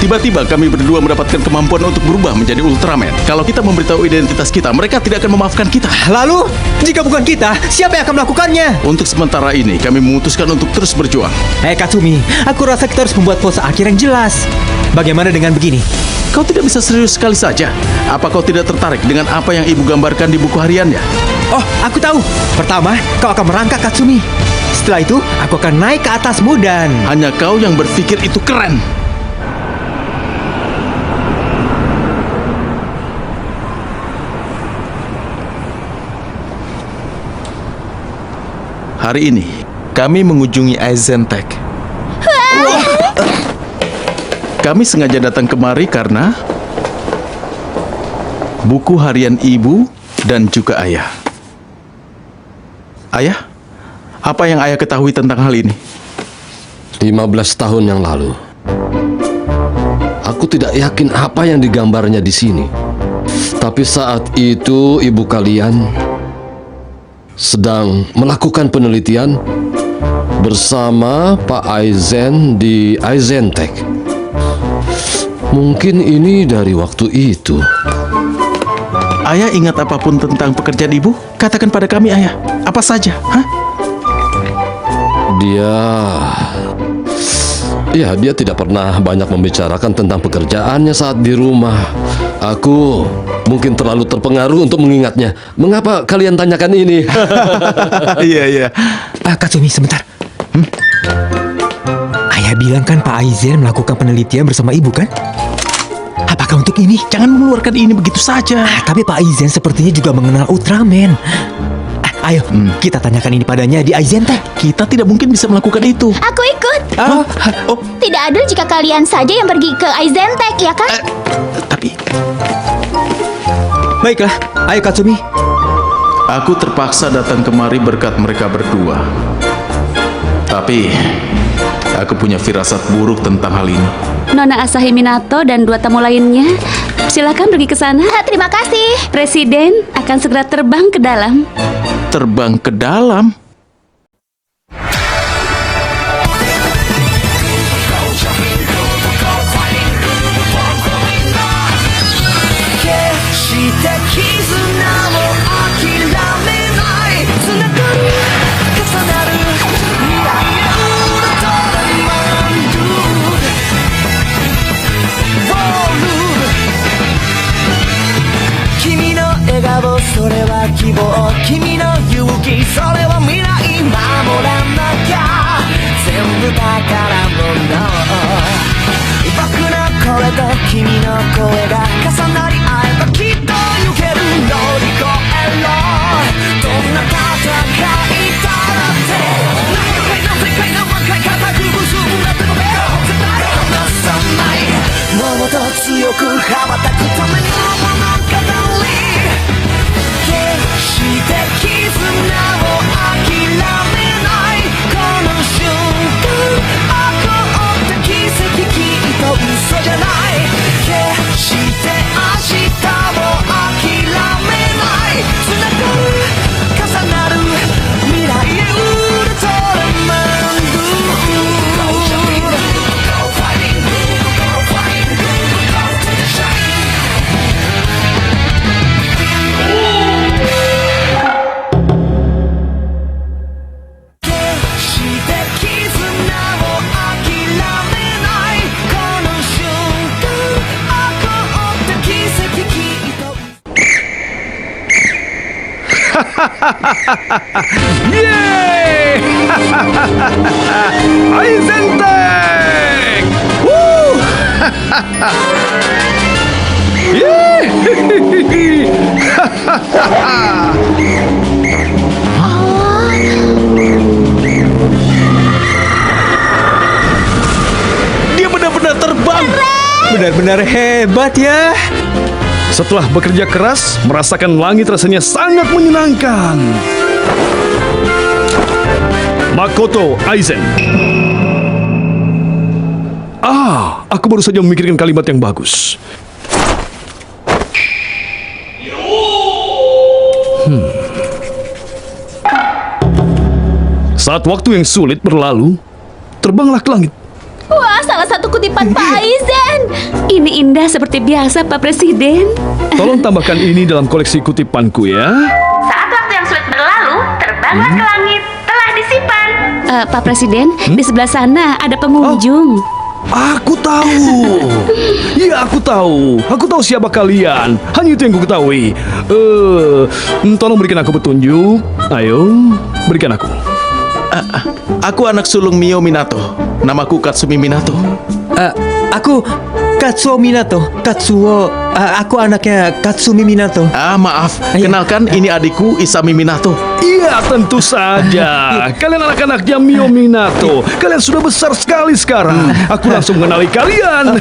Tiba-tiba kami berdua mendapatkan kemampuan untuk berubah menjadi Ultraman. Kalau kita memberitahu identitas kita, mereka tidak akan memaafkan kita. Lalu, jika bukan kita, siapa yang akan melakukannya? Untuk sementara ini, kami memutuskan untuk terus berjuang. Hei Katsumi, aku rasa kita harus membuat pose akhir yang jelas. Bagaimana dengan begini? Kau tidak bisa serius sekali saja. Apa kau tidak tertarik dengan apa yang ibu gambarkan di buku hariannya? Oh, aku tahu. Pertama, kau akan merangkak Katsumi. Setelah itu, aku akan naik ke atasmu dan... Hanya kau yang berpikir itu keren. Hari ini, kami mengunjungi Aizen-Tech. Kami sengaja datang kemari karena buku harian ibu dan juga ayah. Ayah, apa yang ayah ketahui tentang hal ini? 15 tahun yang lalu, aku tidak yakin apa yang digambarnya di sini. Tapi saat itu ibu kalian sedang melakukan penelitian bersama Pak Aizen di Aizen-Tech. Mungkin ini dari waktu itu. Ayah ingat apapun tentang pekerjaan ibu? Katakan pada kami, ayah. Apa saja, hah? Dia tidak pernah banyak membicarakan tentang pekerjaannya saat di rumah. Aku mungkin terlalu terpengaruh untuk mengingatnya. Mengapa kalian tanyakan ini? Iya. Katsumi, sebentar. Ayah bilang kan Pak Aizen melakukan penelitian bersama ibu kan? Apakah untuk ini? Jangan mengeluarkan ini begitu saja. Tapi Pak Aizen sepertinya juga mengenal Ultraman. Ayo, kita tanyakan ini padanya di Aizen-Tech. Kita tidak mungkin bisa melakukan itu. Aku ikut. Oh, Tidak adil jika kalian saja yang pergi ke Aizen-Tech, ya kan? tapi Baiklah, ayo Katsumi. aku terpaksa datang kemari berkat mereka berdua. Tapi aku punya firasat buruk tentang hal ini. Nona Asahi Minato dan 2 tamu lainnya, silakan pergi ke sana. Terima kasih. Presiden akan segera terbang ke dalam. Terbang ke dalam? Yeay! Aizen-Tech! Woo! Yeay! Dia benar-benar terbang. Benar-benar hebat ya. Setelah bekerja keras, merasakan langit rasanya sangat menyenangkan. Makoto Aizen. Aku baru saja memikirkan kalimat yang bagus. Saat waktu yang sulit berlalu, terbanglah ke langit. Wah, salah satu kutipan Pak Aizen. Ini indah seperti biasa, Pak Presiden. Tolong tambahkan ini dalam koleksi kutipanku ya. Saat waktu yang sulit berlalu, terbanglah ke langit, telah disimpan. Pak Presiden, di sebelah sana ada pengunjung. Aku tahu. Iya, aku tahu. Aku tahu siapa kalian. Hanya itu yang ku ketahui. Tolong berikan aku petunjuk. Ayo, berikan aku. Aku anak sulung Mio Minato. Namaku Katsumi Minato. Aku Katsuo Minato. Aku anaknya Katsumi Minato. Maaf. Iya. Kenalkan, ini adikku Isami Minato. Iya, tentu saja. Kalian anak-anaknya Mio Minato. Kalian sudah besar sekali sekarang. Aku langsung mengenali kalian.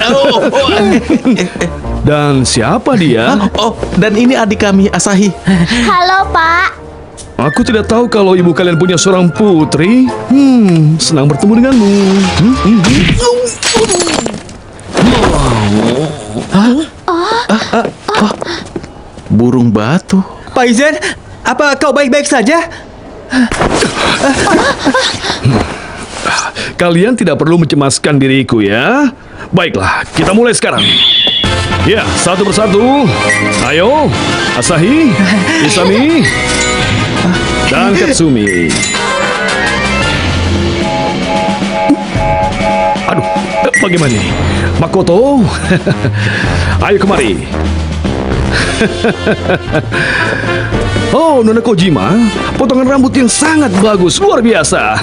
Dan siapa dia? Dan ini adik kami, Asahi. Halo, Pak. Aku tidak tahu kalau ibu kalian punya seorang putri. Senang bertemu denganmu. Burung batu. Pak Aizen, apa kau baik-baik saja? Kalian tidak perlu mencemaskan diriku ya. Baiklah, kita mulai sekarang. Ya, satu persatu. Ayo, Asahi, Isami, dan Katsumi. Aduh, bagaimana ini? Makoto, ayo kemari. Oh, Nona Kojima, potongan rambut yang sangat bagus, luar biasa.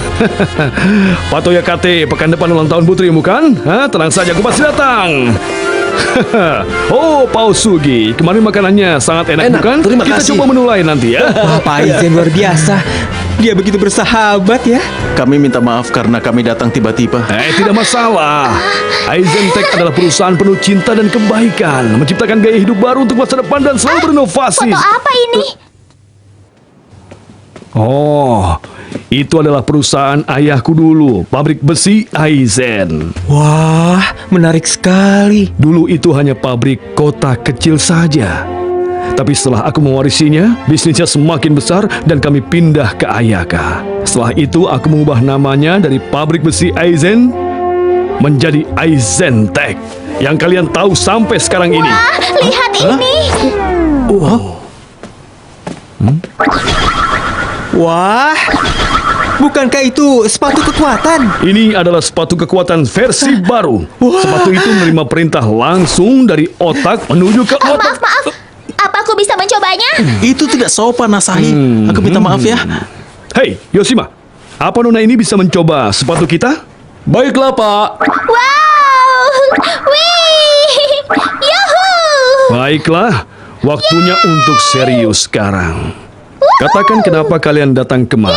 Pak Toyakate, pekan depan ulang tahun putrimu kan? Tenang saja, aku pasti datang. Oh, Pak Osugi, kemarin makanannya sangat enak, Enak, bukan? terima Kita kasih. coba menu lain nanti ya. Wah, Pak Aizen luar biasa. Dia begitu bersahabat ya. Kami minta maaf karena kami datang tiba-tiba. Tidak masalah. Aizen Tech adalah perusahaan penuh cinta dan kebaikan, menciptakan gaya hidup baru untuk masa depan dan selalu berinovasi. Foto apa ini? Oh, itu adalah perusahaan ayahku dulu, pabrik besi Aizen. Wah, menarik sekali. Dulu itu hanya pabrik kota kecil saja. Tapi setelah aku mewarisinya, bisnisnya semakin besar dan kami pindah ke Ayaka. Setelah itu aku mengubah namanya dari pabrik besi Aizen menjadi Aizen Tech yang kalian tahu sampai sekarang ini. Lihat ini. Wah, bukankah itu sepatu kekuatan? Ini adalah sepatu kekuatan versi baru. Sepatu itu menerima perintah langsung dari otak menuju ke otak. Maaf. Apa aku bisa mencobanya? Itu tidak sopan, Asahi. Aku minta maaf ya. Hei, Yoshima, apa Nona ini bisa mencoba sepatu kita? Baiklah, Pak. Wow. Wih. Yuhu. Baiklah, waktunya untuk serius sekarang. Katakan kenapa kalian datang kemari.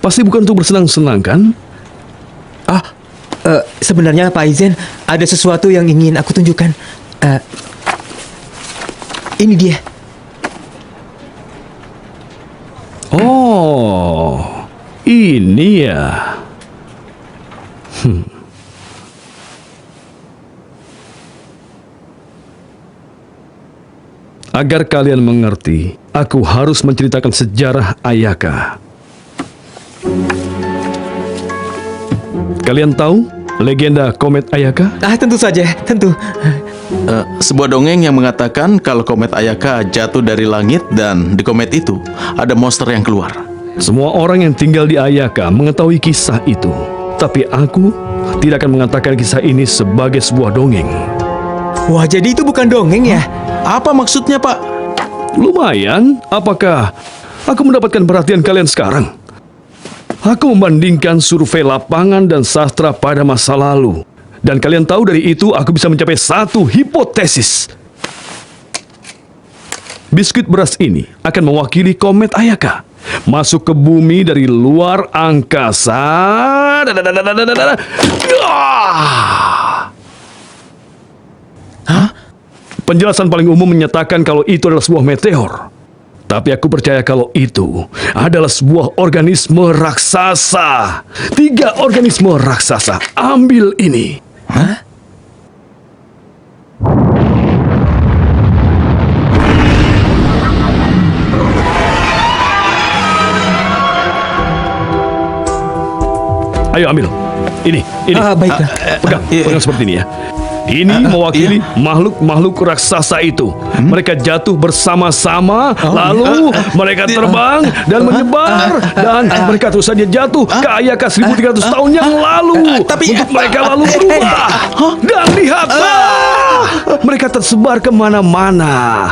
Pasti bukan untuk bersenang-senang, kan? Sebenarnya Pak Aizen, ada sesuatu yang ingin aku tunjukkan. Ini dia. Oh, ini ya. Agar kalian mengerti, aku harus menceritakan sejarah Ayaka. Kalian tahu legenda komet Ayaka? Tentu saja, tentu. Sebuah dongeng yang mengatakan kalau komet Ayaka jatuh dari langit dan di komet itu ada monster yang keluar. Semua orang yang tinggal di Ayaka mengetahui kisah itu. Tapi aku tidak akan mengatakan kisah ini sebagai sebuah dongeng. Wah, jadi itu bukan dongeng ya? Apa maksudnya, Pak? Lumayan, apakah aku mendapatkan perhatian kalian sekarang? Aku membandingkan survei lapangan dan sastra pada masa lalu. Dan kalian tahu dari itu aku bisa mencapai satu hipotesis. Biskuit beras ini akan mewakili komet Ayaka. Masuk ke bumi dari luar angkasa. Penjelasan paling umum menyatakan kalau itu adalah sebuah meteor. Tapi aku percaya kalau itu adalah sebuah organisme raksasa. 3 organisme raksasa. Ambil ini. Ayo ambil. Ini. Baiklah. Pegang seperti ini ya. Ini mewakili makhluk-makhluk raksasa itu. Mereka jatuh bersama-sama, lalu mereka terbang dan menyebar, dan mereka terus saja jatuh ke Ayaka 1300 tahun yang lalu. Untuk mereka lalu berubah. Dan lihatlah, mereka tersebar kemana-mana.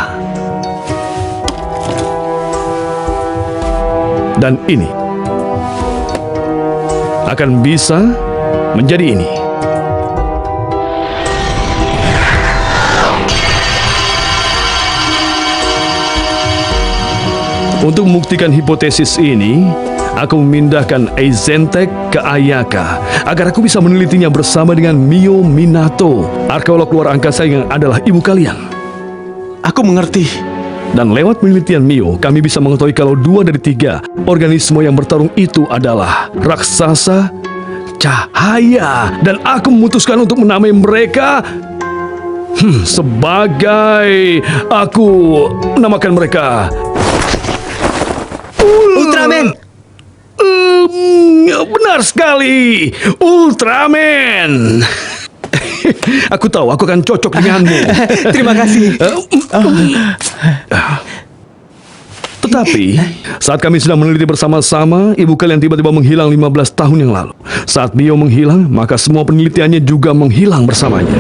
Dan ini akan bisa menjadi ini. Untuk membuktikan hipotesis ini, aku memindahkan Aizentek ke Ayaka agar aku bisa menelitinya bersama dengan Mio Minato, arkeolog luar angkasa yang adalah ibu kalian. Aku mengerti. Dan lewat penelitian Mio, kami bisa mengetahui kalau 2 dari 3 organisme yang bertarung itu adalah raksasa cahaya. Dan aku memutuskan untuk menamai mereka sebagai... Aku menamakan mereka Ultraman! Benar sekali, Ultraman. Aku tahu aku akan cocok denganmu. Terima kasih. Tetapi saat kami sedang meneliti bersama-sama, ibu kalian tiba-tiba menghilang 15 tahun yang lalu. Saat Mio menghilang, maka semua penelitiannya juga menghilang bersamanya.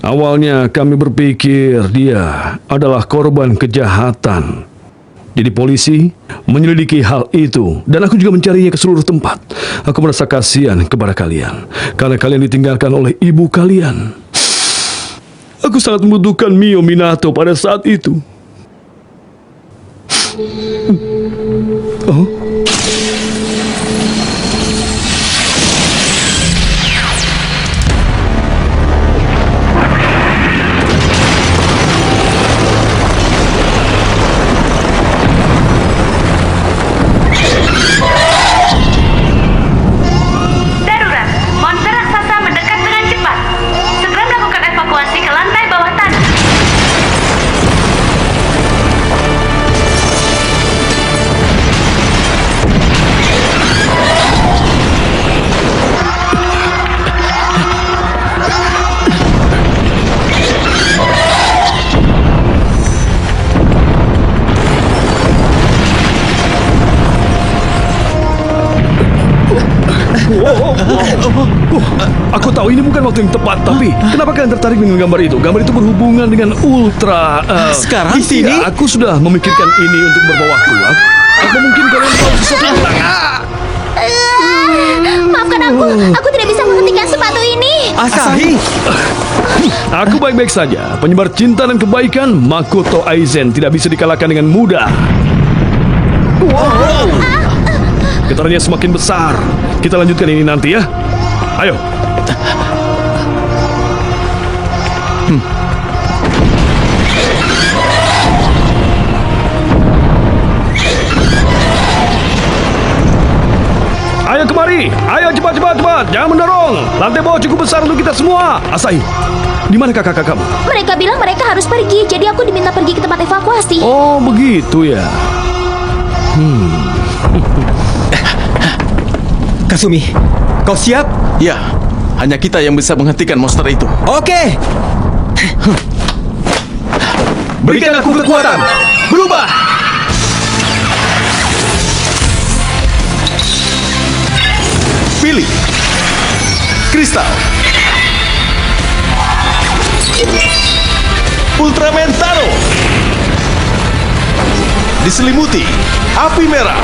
Awalnya kami berpikir dia adalah korban kejahatan. Jadi polisi menyelidiki hal itu, dan aku juga mencarinya ke seluruh tempat. Aku merasa kasihan kepada kalian karena kalian ditinggalkan oleh ibu kalian. Aku sangat membutuhkan Mio Minato pada saat itu. Oh. Darurat, monster raksasa mendekat dengan cepat. Segera melakukan evakuasi ke lantai bawah tanah. Aku tahu ini bukan waktu yang tepat, tapi kenapa kalian tertarik dengan gambar itu? Gambar itu berhubungan dengan ultra. Sekarang di sini? Ya, aku sudah memikirkan ini untuk beberapa waktu. Atau mungkin kalian tahu sesuatu tentang... Maafkan aku tidak bisa menghentikan sepatu ini. Asahi! Aku baik-baik saja. Penyebar cinta dan kebaikan, Makoto Aizen tidak bisa dikalahkan dengan mudah. Getarannya semakin besar. Kita lanjutkan ini nanti ya. Ayo. Ayo kemari. Ayo cepat. Jangan mendorong. Lantai bawah cukup besar untuk kita semua. Asahi, di mana kakak kamu? Mereka bilang mereka harus pergi, jadi aku diminta pergi ke tempat evakuasi. Oh, begitu ya. Kasumi, kau siap? Ya, hanya kita yang bisa menghentikan monster itu. Oke! Berikan aku kekuatan! Berubah! Pilih kristal Ultraman Taro, diselimuti api merah.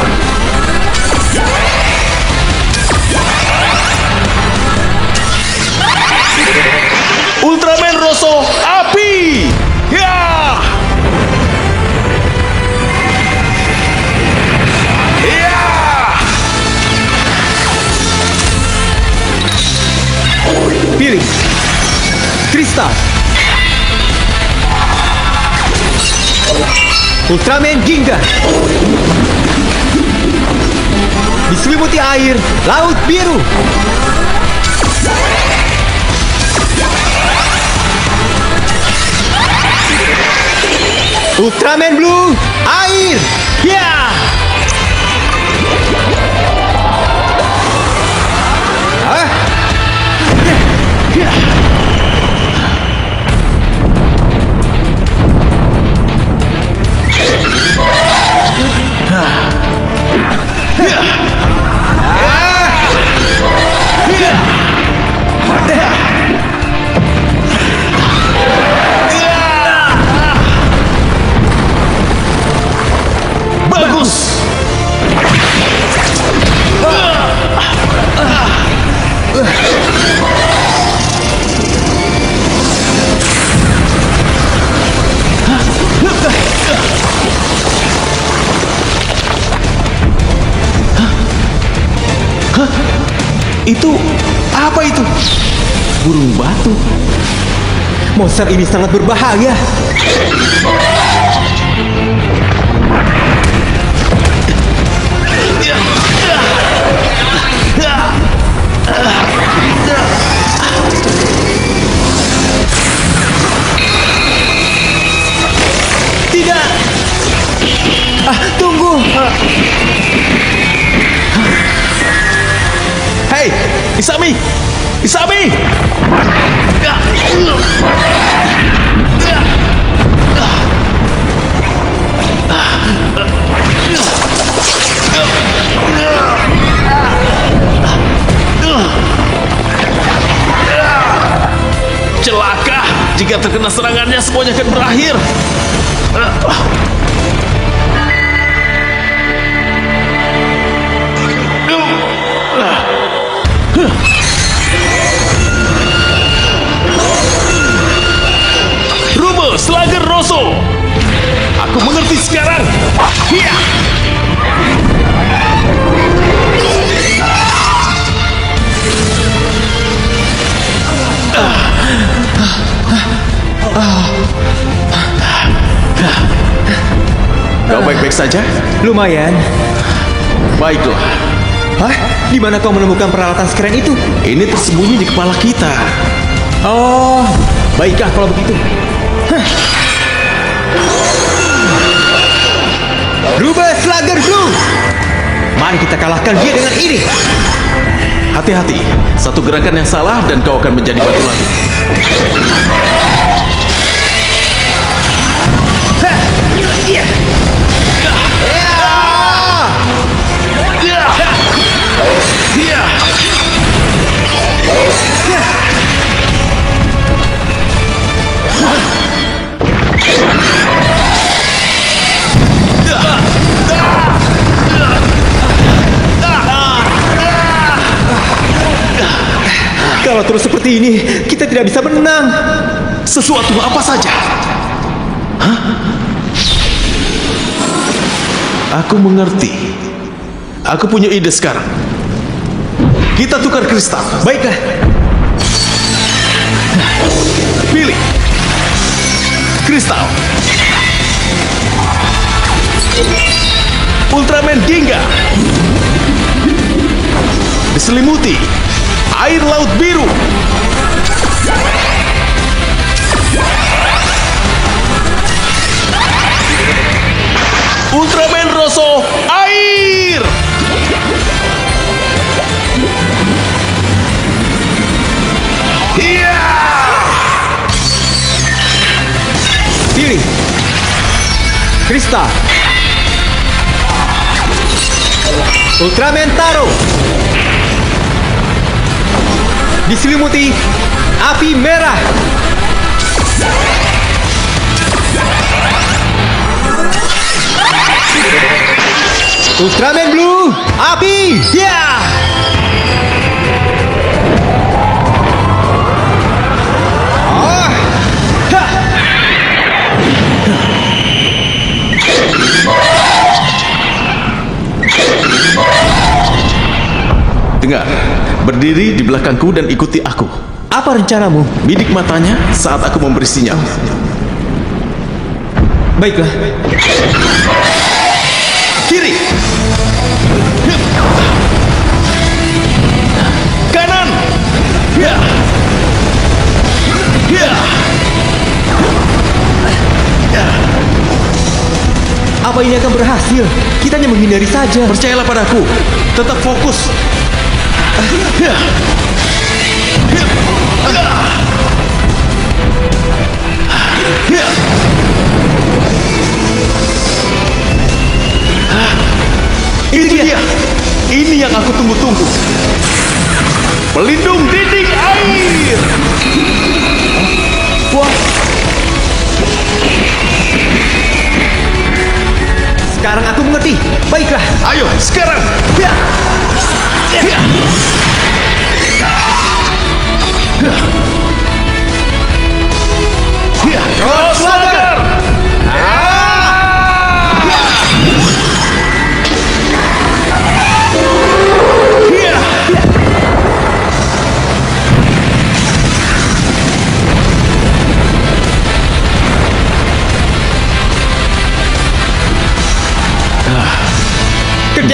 Ultraman Rosso api. Ya! Ya! Pilih kristal Ultraman Ginga, diselimuti air laut biru. Ultraman Blue air. Ya! Itu apa itu? Burung batu. Monster ini sangat berbahaya. Tidak. Tunggu. Hei, Isami! Isami! Celaka! Jika terkena serangannya, semuanya akan berakhir. Rube, Slugger Rosso. Aku mengerti sekarang. Hiya! Kau baik-baik saja? Lumayan. Baiklah. Hah? Di mana kau menemukan peralatan sekeren itu? Ini tersembunyi di kepala kita. Oh, baiklah kalau begitu. Rubah Slugger Blue. Mari kita kalahkan dia dengan ini. Hati-hati, satu gerakan yang salah dan kau akan menjadi batu lagi. Kalau terus seperti ini, kita tidak bisa menang. Sesuatu apa saja? Hah? Aku mengerti. Aku punya ide sekarang. Kita tukar kristal. Baiklah. Pilih. Kristal. Ultraman Ginga. Diselimuti air laut biru. Ultraman Rosso air. Iya. Pilih. Kristal. Ultraman Taro. Diselimuti api merah. Ultraman Blue, api. Ya. Oh. Ha. Dengar, berdiri di belakangku dan ikuti aku. Apa rencanamu? Bidik matanya saat aku memberi sinyal. Baiklah. Kiri. Kanan. Ya. Ya. Ya. Apa ini akan berhasil? Kita hanya menghindari saja. Percayalah padaku. Tetap fokus. Ya. Ya. Ya. Itu dia. Ini yang aku tunggu-tunggu. Pelindung dinding air. Wah. Sekarang aku mengerti. Baiklah. Ayo, sekarang. Ya. Ya. Ya. Slugger. Ya.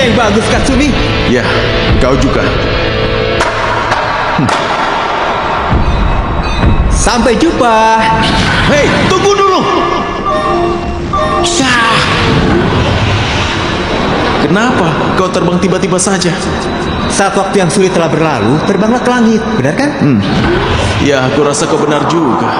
yang bagus, Katsumi. Ya, kau juga. Sampai jumpa. Hei, tunggu dulu. Syah. Kenapa kau terbang tiba-tiba saja? Saat waktu yang sulit telah berlalu, terbanglah ke langit. Benar kan? Ya, aku rasa kau benar juga.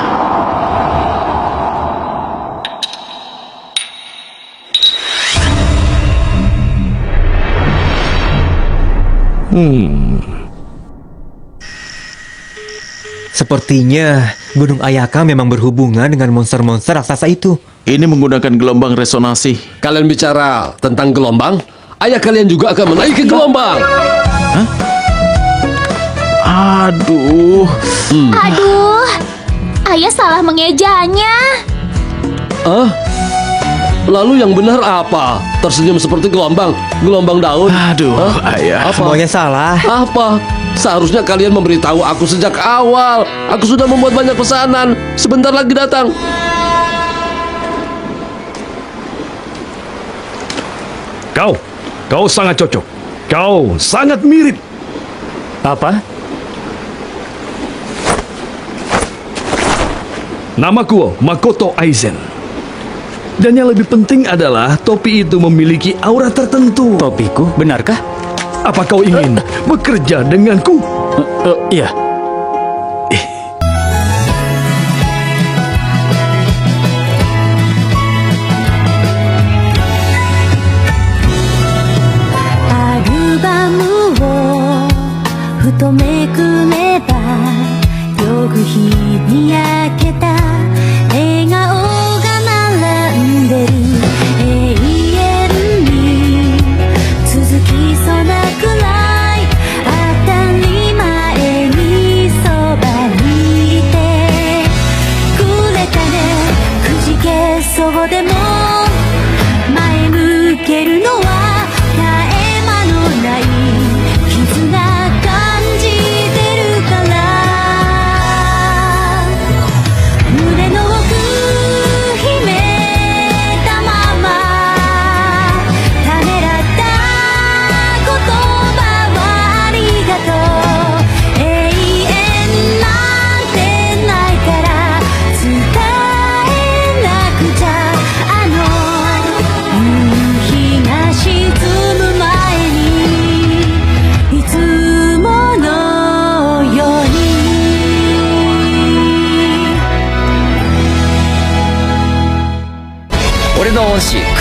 Sepertinya Gunung Ayaka memang berhubungan dengan monster-monster raksasa itu. Ini menggunakan gelombang resonansi. Kalian bicara tentang gelombang, ayah kalian juga akan menaiki gelombang. Aduh. Aduh, ayah salah mengejanya. Lalu yang benar apa? Tersenyum seperti gelombang daun. Aduh, ayah. Apa? Semuanya salah. Apa? Seharusnya kalian memberitahu aku sejak awal. Aku sudah membuat banyak pesanan. Sebentar lagi datang. Kau sangat cocok. Kau sangat mirip. Apa? Namaku Makoto Aizen. Dan yang lebih penting adalah topi itu memiliki aura tertentu. Topiku, benarkah? Apa kau ingin bekerja denganku? Iya.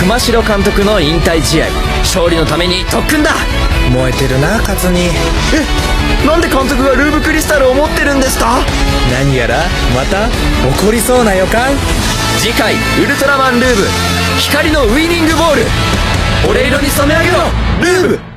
熊代監督の引退試合、勝利のために特訓だ。燃えてるな、勝に。なんで監督がルーブクリスタルを持ってるんですか？何やらまた起こりそうな予感。次回ウルトラマンルーブ、光のウイニングボール、俺色に染め上げろルーブ。